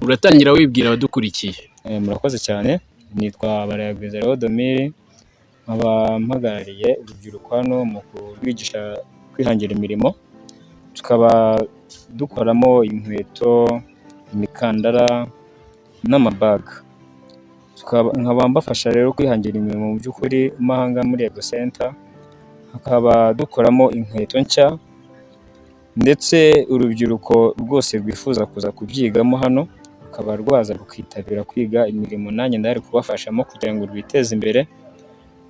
uratangira wibwira abadukurikiye. Murakoze cyane, nitwa Barayagwiza Leodomir, nkaba mpagarariye urubyiruko hano mu kurwigisha kwihangira imirimo, tukaba dukoramo inkweto, imikandara n'amabaga. Nkaba mbafasha rero kwihangira imirimo mu by'ukuri mahanga muri Ego Center, hakaba dukoramo inkweto nshya ndetse urubyiruko rwose rwifuza kuza kubyigamo hano rukaba rwaza rukitabira kwiga imirimo nanjye ndahari kubafashamo kugira ngo rwiteze imbere.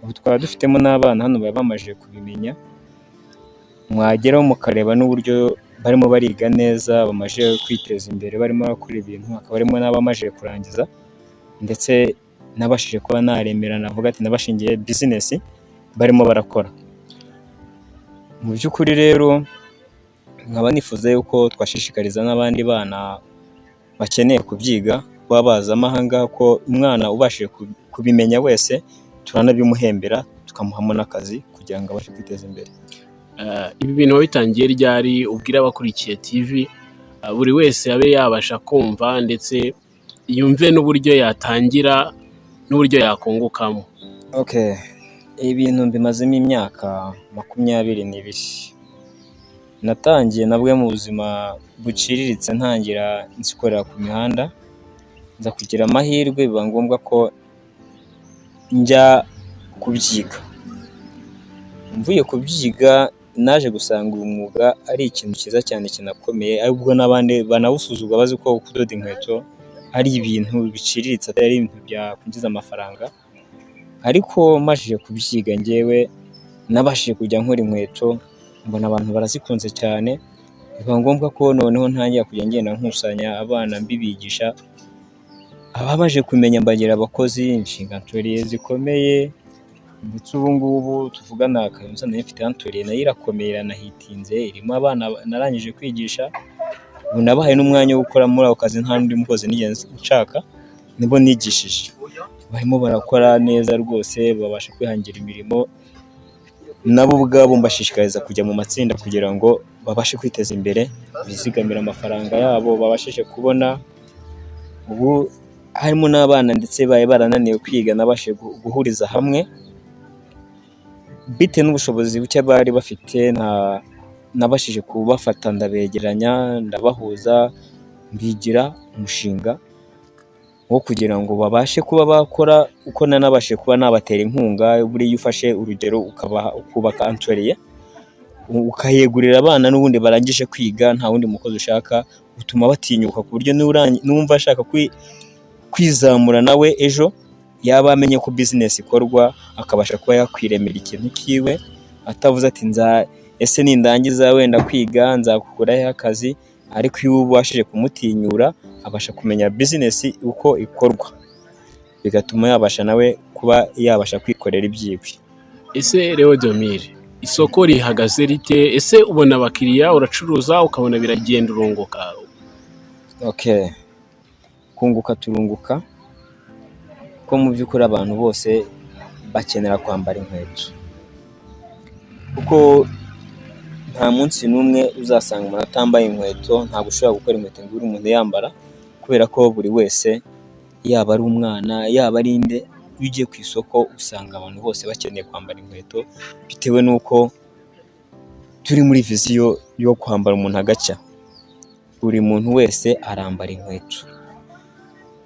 Ubu twaba dufitemo n'abana hano baba bamaze kubimenya, mwageraho mukareba n'uburyo barimo bariga neza, bamaze kwiteza imbere, barimo bakora ibintu, hakaba harimo n'abamaze kurangiza ndetse nabashije kuba naremera navuga ati nabashingiye business barimo barakora. Mu by'ukuri rero nkaba nifuza yuko twashishikariza n'abandi bana bakeneye kubyiga kuba baza amahanga, ko umwana ubashije kubimenya wese turanabimuhembera tukamuhamo n'akazi kugira ngo abashe kwiteza imbere. Ibi bintu wabitangiye ryari? Ubwira abakurikiye TV buri wese abe yabasha kumva ndetse yumve n'uburyo yatangira n'uburyo yakungukamo. Okay, ibintu mbimazemo imyaka 22. Natangiye nabwo mu buzima buciriritse, ntangira nsikorera ku mihanda, nza kugira amahirwe biba ngombwa ko njya kubyiga. Mvuye kubyiga naje gusanga uyu mwuga ari ikintu cyiza cyane kinakomeye, ahubwo n'abandi banawusuzugura bazi ko kudoda inkweto ari ibintu biciriritse, atari ibintu byakwinjiza amafaranga. Ariko majije kubyiga njyewe nabashije kujya nkora inkweto, mbona abantu barazikunze cyane, biba ngombwa ko noneho ntangira kujya ngenda nkusanya abana mbibigisha, ababaje kumenya mbagira abakozi, inshinga atelier zikomeye. Ndetse ubu ngubu tuvugana Kayonza nayo mfite atelier nayo irakomeye, iranahitinze, irimo abana narangije kwigisha, ubu nabahaye n'umwanya wo gukora muri ako kazi, nta n'undi mukozi nigeze nshaka, nibo nigishije. Barimo barakora neza rwose, babasha kwihangira imirimo, nabo ubwabo mbashishikariza kujya mu matsinda kugira ngo babashe kwiteza imbere, bizigamira amafaranga yabo babashije kubona. Ubu harimo n'abana ndetse baye barananiwe kwiga, nabashije guhuriza hamwe bite n'ubushobozi buke bari bafite, nabashije kubafata ndabegeranya, ndabahuza, mbigira umushinga wo kugira ngo babashe kuba bakora uko nanabashe kuba nabatera inkunga. Buriya ufashe urugero ukubaka atelier ukayegurira abana n'ubundi barangije kwiga, nta wundi mukozi ushaka, utuma batinyuka ku buryo numva ashaka kwizamura nawe ejo yaba amenye ko business ikorwa, akabasha kuba yakwiremera ikintu kiwe, atavuze ati ese nindangiza wenda kwiga nzakukuraho akazi. Ariko iyo ubashije kumutinyura abasha kumenya business uko ikorwa, bigatuma yabasha nawe kuba yabasha kwikorera ibyiwe. Ese Leodomir, isoko rihagaze rite? Ese ubona abakiriya, uracuruza ukabona biragenda urunguka? Okay, kunguka turunguka ko mu by'ukuri abantu bose bakenera kwambara inkweto, kuko nta munsi n'umwe uzasanga umuntu atambaye inkweto. Ntabwo ushobora gukora inkweto ngo uri umuntu yambara, kubera ko buri wese, yaba ari umwana yaba ari inde, iyo ugiye ku isoko usanga abantu bose bakeneye kwambara inkweto, bitewe n'uko turi muri viziyo yo kwambara umuntu agacya. Buri muntu wese arambara inkweto,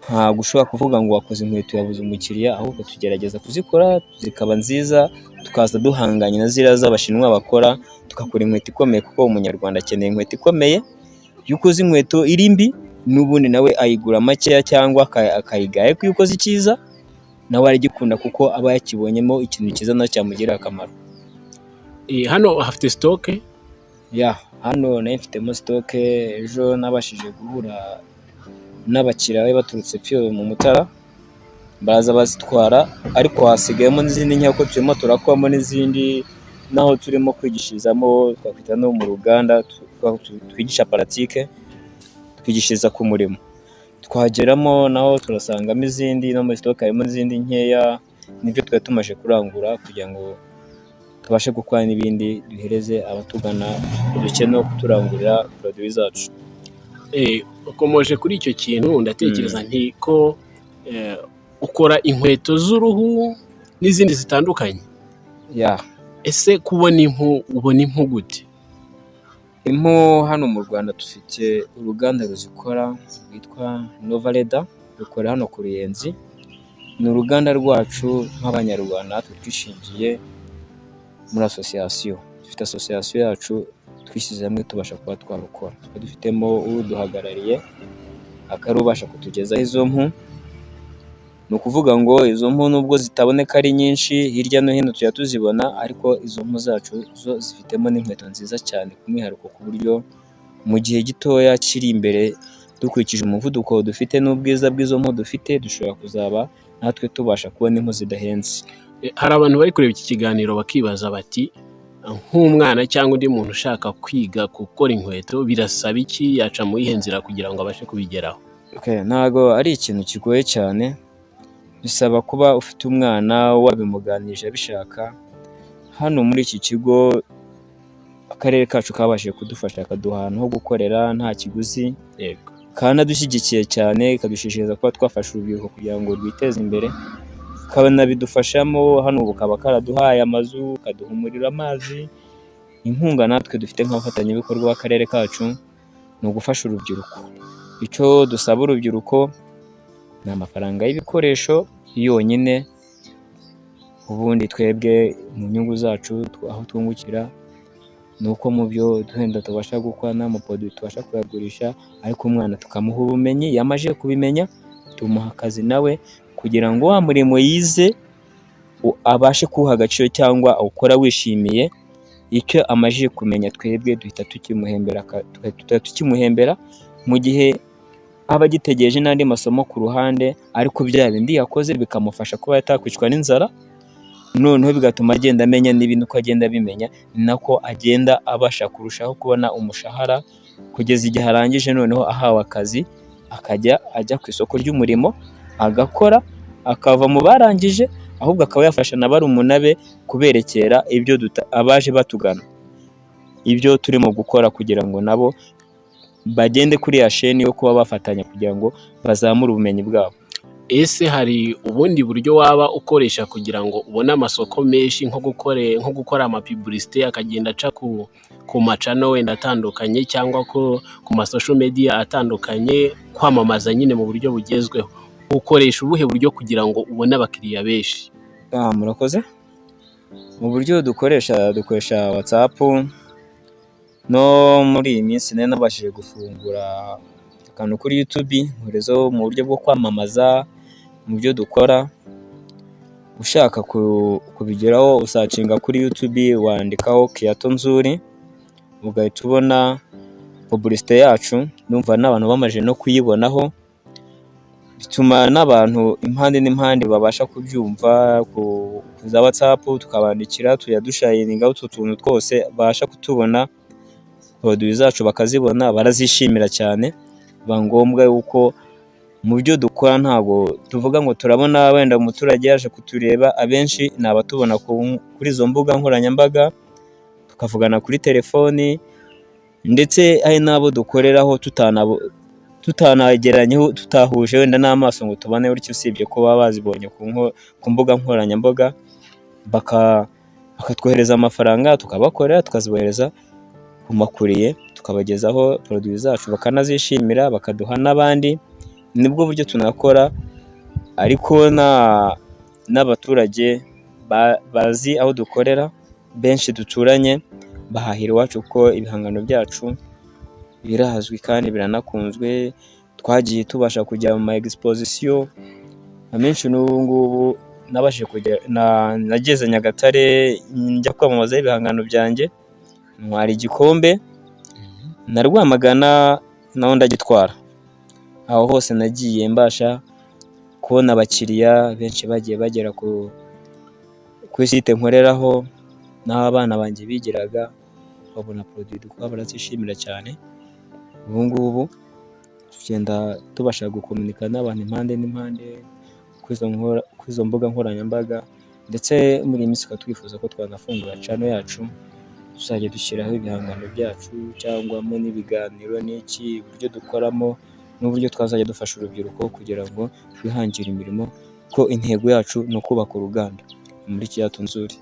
ntabwo ushobora kuvuga ngo wakoze inkweto yabuze umukiriya, ahubwo tugerageza kuzikora zikaba nziza, tukaza duhanganye na ziriya z'Abashinwa bakora, tukakora inkweto ikomeye, kuko umunyarwanda akeneye inkweto ikomeye. Iyo ukoze inkweto iri mbi n'ubundi nawe ayigura makeya cyangwa akayigaya, ariko iyo ukoze icyiza nawe aragikunda kuko aba yakibonyemo ikintu cyiza na cyamugirira akamaro. Hano hafite stock? Hano nayo mfitemo stock. Ejo nabashije guhura n'abakiriya bari baturutse Pyo mu Mutara, baza bazitwara, ariko hasigayemo n'izindi nkeya, ko turimo turakoramo n'izindi, naho turimo kwigishirizamo, twakwita no mu ruganda twigisha pratique, twigishiriza ku murimo. Twageramo naho turasangamo izindi, no muri stock harimo n'izindi nkeya, nibyo twari tumaje kurangura kugira ngo tubashe gukora n'ibindi duhereze abatugana dukeneye kuturangurira produit zacu. ukomoje kuri icyo kintu ndatekereza nti ko ukora inkweto z'uruhu n'izindi zitandukanye. ya Ese kubona ubona impu gute? impu hano mu Rwanda dufite uruganda ruzikora rwitwa Nova Leather, rukora hano ku Ruyenzi. Ni uruganda rwacu nk'Abanyarwanda twishingiye muri asosiyasiyo. Dufite asosiyasiyo yacu twishyize hamwe tubasha kuba twarukora. Dufitemo uduhagarariye akarubasha kutugezaho izo mpu. Ni ukuvuga ngo izo mpu nubwo zitaboneka ari nyinshi hirya no hino tujya tuzibona, ariko izo mpu zacu zo zifitemo n'inkweto nziza cyane ku mwihariko, ku buryo mu gihe gitoya kiri imbere dukurikije umuvuduko dufite n'ubwiza bw'izo mpu dufite, dushobora kuzaba natwe tubasha kubona impu zidahenze. Hari abantu bari kureba iki kiganiro bakibaza bati nk'umwana cyangwa undi muntu ushaka kwiga gukora inkweto birasaba iki, yaca mu yihe nzira kugira ngo abashe kubigeraho? Ntabwo ari ikintu kigoye cyane, bisaba kuba ufite umwana wabimuganirije abishaka. Hano muri iki kigo akarere kacu kabashije kudufasha, akaduha ahantu ho gukorera nta kiguzi, kanadushyigikiye cyane, kadushishikariza kuba twafasha urubyiruko kugira ngo rwiteze imbere. Kanabidufashamo hano ubu kaba karaduhaye amazu, kaduha umuriro, amazi. Inkunga natwe dufite nk'abafatanyabikorwa b'akarere kacu ni ugufasha urubyiruko. Icyo dusaba urubyiruko ni amafaranga y'ibikoresho yonyine, ubundi twebwe mu nyungu zacu aho twungukira ni uko mu byo duhenda tubasha gukora n'amaporoduwi tubasha kuyagurisha, ariko umwana tukamuha ubumenyi, yamaze kubimenya tumuha akazi nawe kugira ngo wa murimo yize abashe kuwuha agaciro cyangwa awukora wishimiye. Icyo amajije kumenya twebwe duhita tukimuhembera mu gihe aba agitegereje n'andi masomo ku ruhande, ariko bya bindi yakoze bikamufasha kuba yatakwicwa n'inzara, noneho bigatuma agenda amenya n'ibintu uko agenda abimenya, ni nako agenda abasha kurushaho kubona umushahara kugeza igihe arangije noneho ahawe akazi, akajya ajya ku isoko ry'umurimo agakora, akava mu barangije, ahubwo akaba yafasha na barumuna be kuberekera ibyo abaje batugana, ibyo turimo gukora kugira ngo nabo bagende kuri ya sheni yo kuba bafatanya kugira ngo bazamure ubumenyi bwabo. Ese hari ubundi buryo waba ukoresha kugira ngo ubone amasoko menshi, nko gukora amapibulisite akagenda aca ku macano wenda atandukanye, cyangwa ku masosho media atandukanye, kwamamaza nyine mu buryo bugezweho? Ukoresha ubuhe buryo kugira ngo ubone abakiriya benshi? Murakoze. Mu buryo dukoresha WhatsApp, no muri iyi minsi nari nabashije gufungura akantu kuri YouTube nkorezo mu buryo bwo kwamamaza mu byo dukora. Ushaka kubigeraho usacinga kuri YouTube, wandikaho Kiato Nzuri, ugahita ubona publicité yacu. Numva n'abantu bamaje no kuyibonaho, bituma n'abantu impande n'impande babasha kubyumva. Za WhatsApp tukabandikira, tuyadushayininga utu tuntu twose basha kutubona, produit zacu bakazibona, barazishimira cyane. Biba ngombwa yuko mu byo dukora ntabwo tuvuga ngo turabona wenda umuturage yaje kutureba, abenshi ni abatubona kuri izo mbuga nkoranyambaga, tukavugana kuri telefoni, ndetse ari nabo dukoreraho tutanageranyeho, tutahuje wenda n'amaso ngo tubane bityo, usibye ko baba bazibonye ku mbuga nkoranyambaga, bakatwohereza amafaranga tukabakorera, tukazibohereza ku makuriye, tukabagezaho produit zacu bakanazishimira, bakaduha n'abandi. Nibwo buryo tunakora, ariko n'abaturage bazi aho dukorera benshi duturanye bahahira iwacu kuko ibihangano byacu birazwi kandi biranakunzwe. Twagiye tubasha kujya mu ma exposition amenshi, n'ubu ngubu nabashije kujya, nageze Nyagatare njya kwamamaza ibihangano byanjye, ntwara igikombe, na Rwamagana naho ndagitwara. Aho hose nagiye mbasha kubona abakiriya benshi bagiye bagera ku site nkoreraho, n'aho abana banjye bigiraga babona produit dukora barazishimira cyane. Ubu ngubu tugenda tubasha gukomunika n'abantu impande n'impande kuri izo mbuga nkoranyambaga, ndetse muri iyi minsi tukaba twifuza ko twanafungura channel yacu, tuzajya dushyiraho ibihangano byacu cyangwa mo n'ibiganiro n'iki, uburyo dukoramo n'uburyo twazajya dufasha urubyiruko kugira ngo twihangire imirimo, ko intego yacu ni ukubaka uruganda muri Kiyato Nzuri.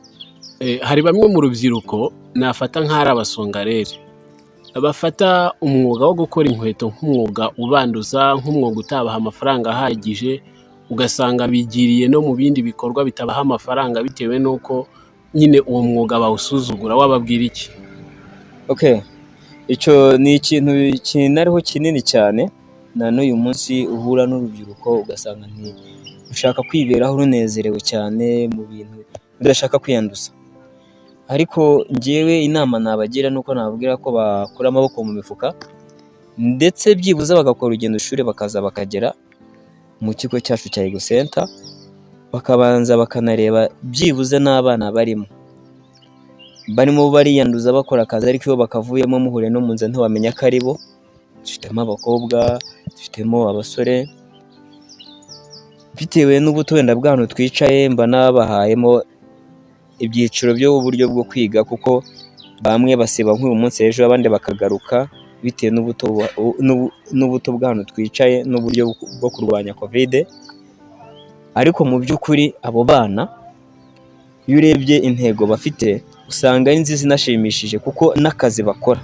Hari bamwe mu rubyiruko nafata nk'ari abasongareri bafata umwuga wo gukora inkweto nk'umwuga ubanduza, nk'umwuga utabaha amafaranga ahagije, ugasanga bigiriye no mu bindi bikorwa bitabaha amafaranga bitewe n'uko nyine uwo mwuga bawusuzugura. Wababwira iki? Okay, icyo ni ikintu kinariho kinini cyane, na n'uyu munsi uhura n'urubyiruko ugasanga ushaka kwiberaho runezerewe cyane mu bintu udashaka kwiyanduza. Ariko njyewe inama nabagira nuko nababwira ko bakura amaboko mu mifuka, ndetse byibuze bagakora urugendo shuri bakaza bakagera mu kigo cyacu cya Ego Center, bakabanza bakanareba byibuze n'abana barimo bariyanduza bakora akazi, ariko iyo bakavuyemo muhure no mu nzira ntiwamenya ko ari bo. Dufitemo abakobwa, dufitemo abasore, bitewe n'ubuto wenda bw'ahantu twicaye mba nabahayemo ibyiciro by'uburyo bwo kwiga, kuko bamwe basiba nk'uyu munsi ejo abandi bakagaruka, bitewe n'ubuto bw'ahantu twicaye n'uburyo bwo kurwanya Covid. Ariko mu by'ukuri abo bana iyo urebye intego bafite usanga ari nziza inashimishije, kuko n'akazi bakora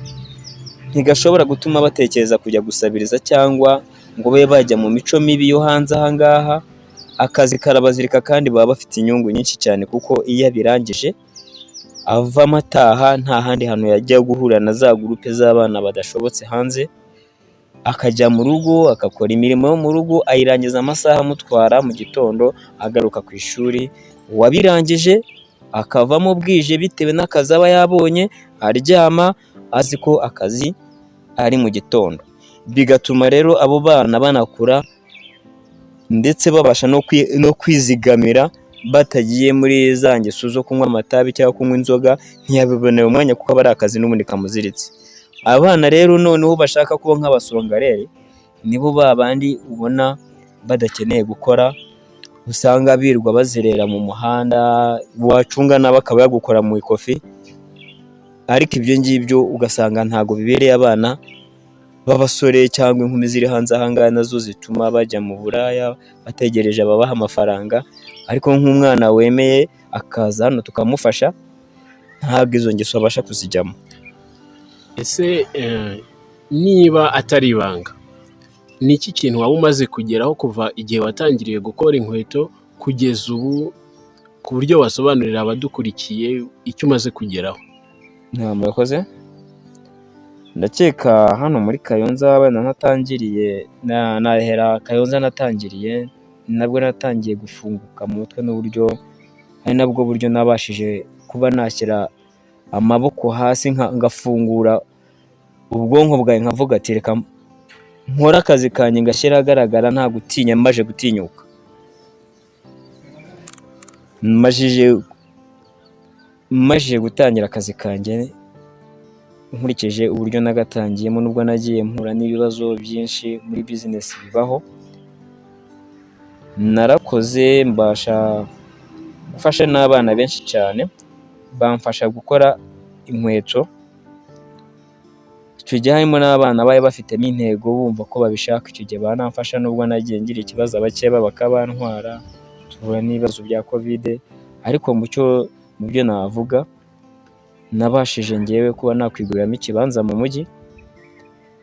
ntigashobora gutuma batekereza kujya gusabiriza cyangwa ngo babe bajya mu mico mibi yo hanze aha ngaha. Akazi karabazirika kandi baba bafite inyungu nyinshi cyane, kuko iyo abirangije avamo ataha nta handi hantu yajya guhura na za gurupe z'abana badashobotse hanze, akajya mu rugo agakora imirimo yo mu rugo, ayirangiza amasaha amutwara mu gitondo agaruka ku ishuri. Uwabirangije akavamo bwije bitewe n'akazi aba yabonye, aryama azi ko akazi ari mu gitondo. Bigatuma rero abo bana banakura ndetse babasha no kwizigamira, batagiye muri za ngeso zo kunywa amatabi cyangwa kunywa inzoga, ntiyabibonera umwanya kuko aba ari akazi n'ubundi kamuziritse. Abana rero noneho bashaka kuba nk'abasongareri nibo babandi ubona badakeneye gukora, usanga birirwa bazerera mu muhanda, wacunga nabo akaba yagukora mu ikofi. Ariko ibyo ngibyo ugasanga ntago bibereye abana b'abasore cyangwa inkumi ziri hanze aha ngaha, nazo zituma bajya mu buraya bategereje ababaha amafaranga. Ariko nk'umwana wemeye akaza hano tukamufasha, ntabwo izo ngeso abasha kuzijyamo. Ese niba atari ibanga, ni iki kintu waba umaze kugeraho kuva igihe watangiriye gukora inkweto kugeza ubu, ku buryo wasobanurira abadukurikiye icyo umaze kugeraho? Murakoze. Ndakeka hano muri Kayonza wenda natangiriye nahera Kayonza, natangiriye nabwo natangiye gufunguka mu mutwe, n'uburyo ari nabwo buryo nabashije kuba nashyira amaboko hasi ngafungura ubwonko bwawe, nkavuga ati reka nkora akazi kanjye ngashyira ahagaragara nta gutinya, maje gutinyuka. Majije gutangira akazi kanjye nkurikije uburyo nagatangiyemo, nubwo nagiye mpura n'ibibazo byinshi muri business bibaho, narakoze mbasha gufasha n'abana benshi cyane, bamfasha gukora inkweto. Icyo gihe harimo n'abana bari bafitemo intego bumva ko babishaka, icyo gihe banamfasha, nubwo nagiye ngira ikibazo abakeba bakabantwara, tuhura n'ibibazo bya Covid. Ariko mu byo navuga, nabashije ngewe kuba nakwiguriramo ikibanza mu mujyi,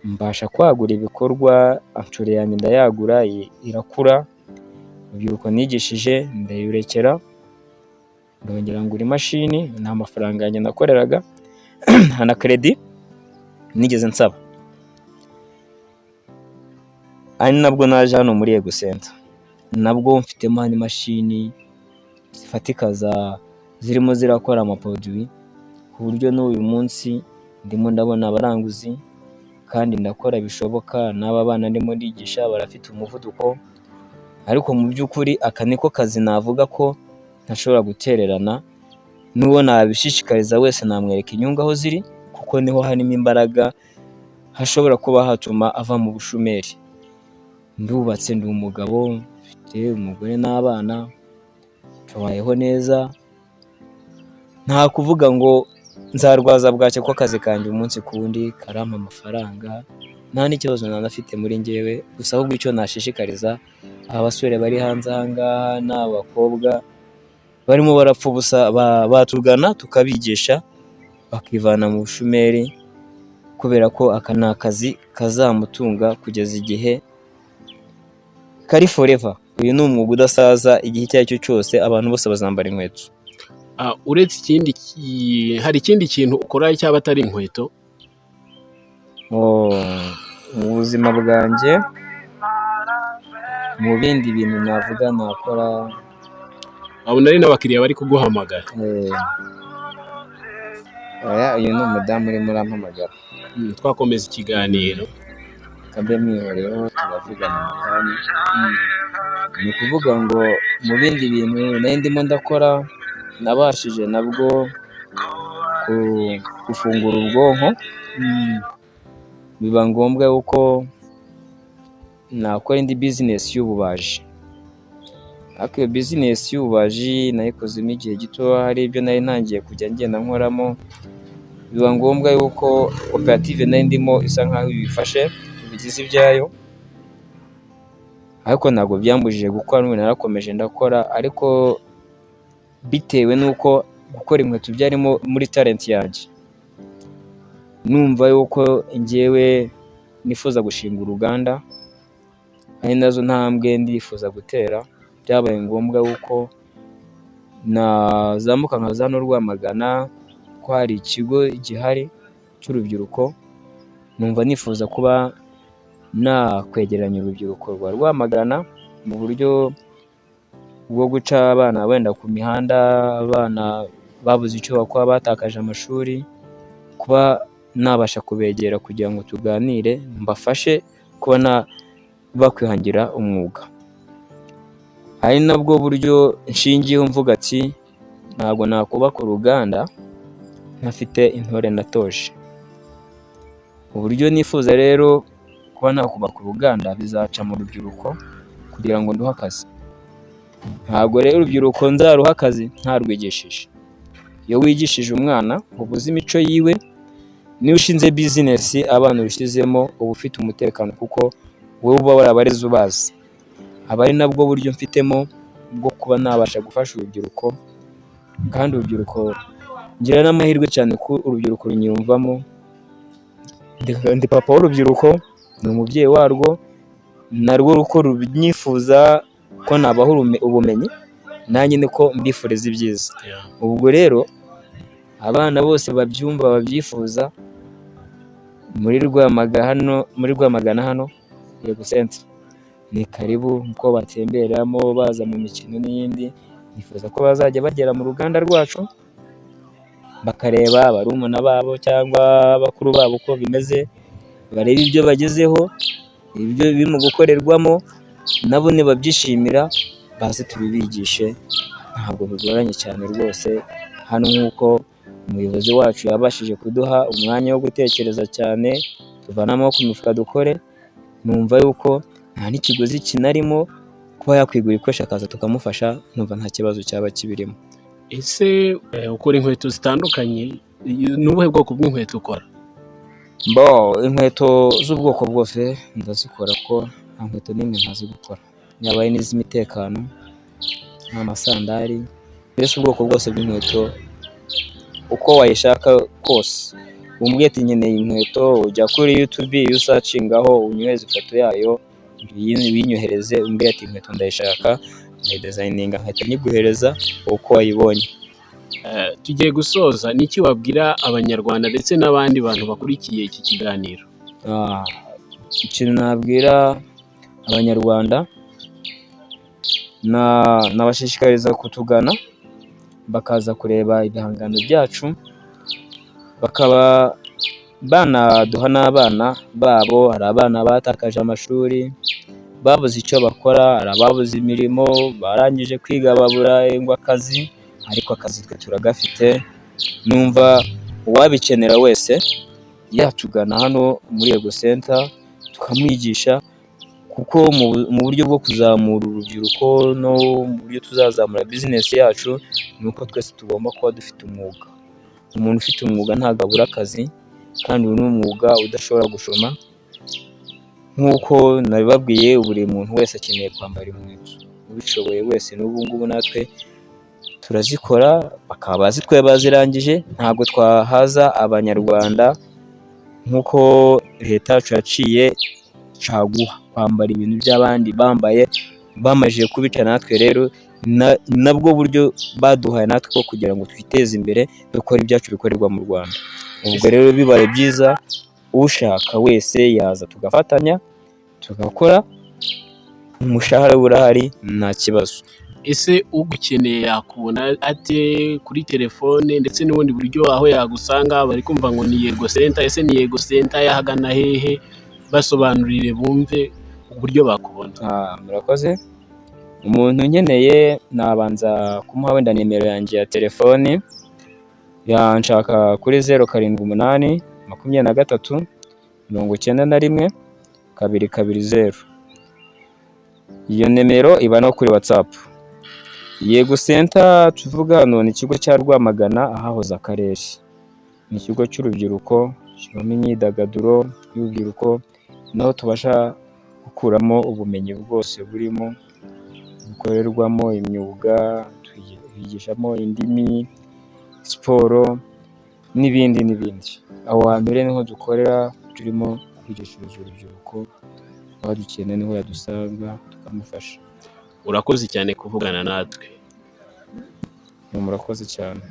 mbasha kwagura ibikorwa, anshuro yanjye ndayagura irakura. Urubyiruko nigishije ndayurekera, ndongera ngura imashini, nta mafaranga yanjye nakoreraga, nta na credit nigeze nsaba. Ari nabwo naje hano muri Ego Center, nabwo mfitemo imashini zifatika zirimo zirakora amaproduit, ku buryo n'uyu munsi ndimo ndabona abaranguzi kandi ndakora bishoboka. N'aba bana ndimo ndigisha barafite umuvuduko. Ariko mu by'ukuri aka niko kazi navuga ko ntashobora gutererana, n'uwo nabishishikariza wese namwereka inyungu aho ziri, kuko niho harimo imbaraga hashobora kuba hatuma ava mu bushomeri. Ndubatse, ndi umugabo, mfite umugore n'abana, tubayeho neza. Nta kuvuga ngo nzarwaza bwacye, ko akazi kanjye umunsi ku wundi karampa amafaranga, nta n'ikibazo nanafite muri njyewe, gusa ahubwo icyo nashishikariza abasore bari hanze aha ngaha n'abakobwa barimo barapfa ubusa batugana tukabigisha bakivana mu bushomeri, kubera ko aka ni akazi kazamutunga kugeza igihe kari forever. Uyu ni umwuga udasaza, igihe icyo ari cyo cyose abantu bose bazambara inkweto. Uretse ikindi hari ikindi kintu ukora cyaba atari inkweto? Mu buzima bwanjye, mu bindi bintu navuga nakora, Wabona ari n'abakiriya bari kuguhamagara. uyu ni umudamu urimo urampamagara. Twakomeza ikiganiro. Kabe mwihoreho turavugana mu kanya. Ni ukuvuga ngo mu bindi bintu nari ndimo ndakora, nabashije nabwo gufungura ubwonko, biba ngombwa yuko nakora indi bizinesi y'ububaji. Ariko iyo bizinesi y'ububaji nayikozemo igihe gito, hari ibyo nari ntangiye kujya ngenda nkoramo, biba ngombwa yuko koperative nari ndimo isa nkaho ibifashe bigize ibyayo, ariko ntabwo byambujije gukora, n'ubu narakomeje ndakora, ariko bitewe n'uko gukora inkweto byarimo muri talent yanjye, numva yuko njyewe nifuza gushinga uruganda, ari nazo ntambwe ndifuza gutera, byabaye ngombwa yuko nazamuka nkaza hano Rwamagana, ko hari ikigo gihari cy'urubyiruko, numva nifuza kuba nakwegeranya urubyiruko rwa Rwamagana mu buryo bwo guca abana wenda ku mihanda, abana babuze icyo bakora, batakaje amashuri, kuba nabasha kubegera kugira ngo tuganire, mbafashe kuba bakwihangira umwuga. Ari nabwo buryo nshingiyeho mvuga ati ntabwo nakubaka uruganda ntafite intore natoje. Uburyo nifuza rero kuba nakubaka uruganda bizaca mu rubyiruko kugira ngo nduhe akazi. Ntabwo rero urubyiruko nzaruha akazi ntarwigishije. Iyo wigishije umwana ubuze imico yiwe, niyo ushinze bizinesi abana ushyizemo uba ufite umutekano, kuko wowe uba warabareze ubazi. Aba ari nabwo buryo mfitemo bwo kuba nabasha gufasha urubyiruko, kandi urubyiruko ngira n'amahirwe cyane ko urubyiruko runyiyumvamo. Ndi papa w'urubyiruko, ni umubyeyi warwo, narwo ruko runyifuza ko nabaho ubumenyi, nanjye niko mbifuriza ibyiza. Ubwo rero abana bose babyumva babyifuza, muri Rwamagana hano Yego Center, ni karibu uko batemberamo baza mu mikino n'iyindi. Nifuza ko bazajya bagera mu ruganda rwacu bakareba barumuna babo cyangwa bakuru babo uko bimeze, bareba ibyo bagezeho, ibyo birimo gukorerwamo, nabo nibabyishimira baze tubibigishe. Ntabwo bigoranye cyane rwose, hano nk'uko umuyobozi wacu yabashije kuduha umwanya wo gutekereza cyane, tuvana amaboko mu mifuka dukore, numva yuko nta n'ikiguzi kinarimo, kuba yakwigura ikoresha akaza tukamufasha, numva nta kibazo cyaba kibirimo. Ese ukora inkweto zitandukanye, ni ubuhe bwoko bw'inkweto ukora? Inkweto z'ubwoko bwose ndazikora, ko nta nkweto n'imwe ntazi gukora, yaba ari n'iz'imitekano, n'amasandari, mbese ubwoko bwose bw'inkweto uko wayishaka kose. Umbwiye ati nkeneye inkweto, ujya kuri YouTube iyo usacingaho unyohereze ifoto yayo, winyohereze, umbwiye ati inkweto ndayishaka, ndayidesigninga nkahita nyiguhereza uko wayibonye. Tugiye gusoza, niki wabwira abanyarwanda ndetse n'abandi bantu bakurikiye iki kiganiro? Ikintu nabwira abanyarwanda, nabashishikariza kutugana bakaza kureba ibihangano byacu, bakaba banaduha n'abana babo. Hari abana batakaje amashuri, babuze icyo bakora, hari ababuze imirimo, barangije kwiga babura akazi, ariko akazi twe turagafite. Numva uwabikenera wese yatugana hano muri Yego Center tukamwigisha, kuko mu buryo bwo kuzamura urubyiruko no mu buryo tuzazamura bizinesi yacu, ni uko twese tugomba kuba dufite umwuga. Umuntu ufite umwuga ntabwo abura akazi, kandi uyu ni umwuga udashobora gushoma. nk'uko nabibabwiye buri muntu wese akeneye kwambara inkweto, ubishoboye wese n'ubu ngubu natwe turazikora, bakaba bazitwaye bazirangije, ntabwo twahaza abanyarwanda nk'uko leta yacu yaciye caguwa kwambara ibintu by'abandi bambaye bamajije kubica. Natwe rero nabwo buryo baduhaye natwe ko kugira ngo twiteze imbere dukora ibyacu bikorerwa mu Rwanda. Ubwo rero bibaye byiza ushaka wese yaza tugafatanya tugakora, umushahara urahari nta kibazo. ese ugukeneye yakubona ate kuri telefone ndetse n'ubundi buryo aho yagusanga? Bari kumva ngo ni Yego Center, ese ni Yego Center yahagana hehe? Basobanurire bumve uburyo bakubona. Murakoze. Umuntu nkeneye nabanza kumuha wenda nimero yanjye ya telefoni, yanshaka kuri 078 23 91 220. Iyo nimero iba no kuri WhatsApp. Yego Center tuvuga none ikigo cya Rwamagana ahahoze akarere, ni ikigo cy'urubyiruko kibamo imyidagaduro y'urubyiruko, naho tubasha gukuramo ubumenyi bwose burimo, bukorerwamo imyuga, twigishamo indimi, siporo n'ibindi n'ibindi. Aho hantu rero niho dukorera, turimo kwigishiriza urubyiruko, aho dukeneye niho yadusanga tukamufasha. Urakoze cyane kuvugana natwe. Murakoze cyane.